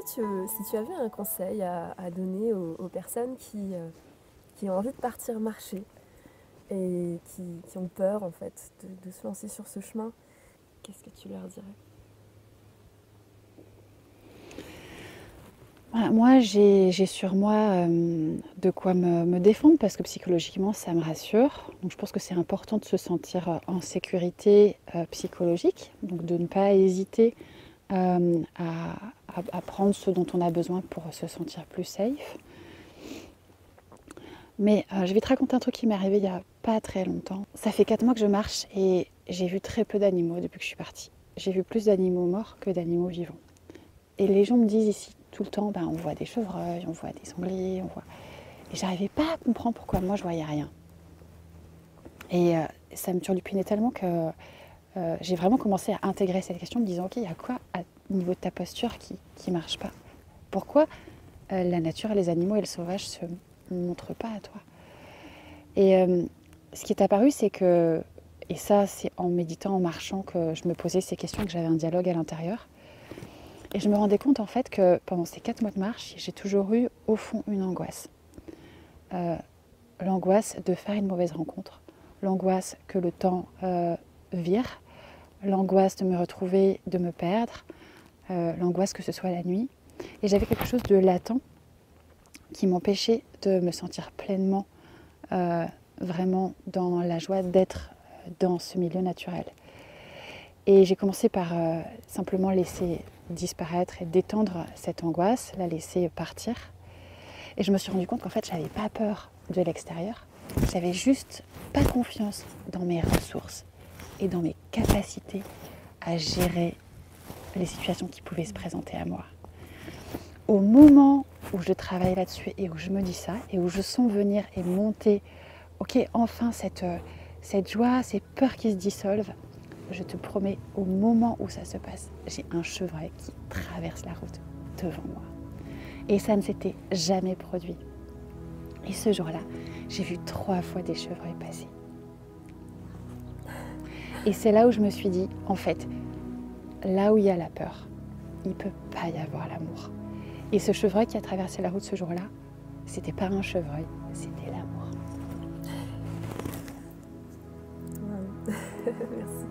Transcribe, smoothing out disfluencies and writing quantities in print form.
si tu avais un conseil à donner aux personnes qui ont envie de partir marcher et qui ont peur en fait de se lancer sur ce chemin, qu'est-ce que tu leur dirais? Voilà, moi, j'ai sur moi de quoi me défendre parce que psychologiquement, ça me rassure. Donc, je pense que c'est important de se sentir en sécurité psychologique, donc de ne pas hésiter à prendre ce dont on a besoin pour se sentir plus safe. Mais je vais te raconter un truc qui m'est arrivé il n'y a pas très longtemps. Ça fait 4 mois que je marche et j'ai vu très peu d'animaux depuis que je suis partie. J'ai vu plus d'animaux morts que d'animaux vivants. Et les gens me disent ici tout le temps, ben, on voit des chevreuils, on voit des sangliers, on voit... Et j'arrivais pas à comprendre pourquoi moi je voyais rien. Et ça me turlupinait tellement que j'ai vraiment commencé à intégrer cette question en me disant, ok, il y a quoi au niveau de ta posture qui marche pas? Pourquoi la nature, les animaux et le sauvage se montrent pas à toi? Et ce qui est apparu, c'est que, et ça c'est en méditant, en marchant, que je me posais ces questions, que j'avais un dialogue à l'intérieur. Et je me rendais compte en fait que pendant ces 4 mois de marche, j'ai toujours eu au fond une angoisse. L'angoisse de faire une mauvaise rencontre, l'angoisse que le temps vire, l'angoisse de me retrouver, de me perdre, l'angoisse que ce soit la nuit. Et j'avais quelque chose de latent qui m'empêchait de me sentir pleinement, vraiment dans la joie d'être dans ce milieu naturel. Et j'ai commencé par simplement laisser disparaître et détendre cette angoisse, la laisser partir. Et je me suis rendu compte qu'en fait, je n'avais pas peur de l'extérieur. J'avais juste pas confiance dans mes ressources et dans mes capacités à gérer les situations qui pouvaient se présenter à moi. Au moment où je travaille là-dessus et où je me dis ça, et où je sens venir et monter, ok, enfin cette joie, ces peurs qui se dissolvent, je te promets, au moment où ça se passe, j'ai un chevreuil qui traverse la route devant moi. Et ça ne s'était jamais produit. Et ce jour-là, j'ai vu 3 fois des chevreuils passer. Et c'est là où je me suis dit, en fait, là où il y a la peur, il ne peut pas y avoir l'amour. Et ce chevreuil qui a traversé la route ce jour-là, c'était pas un chevreuil, c'était l'amour. Wow. Merci.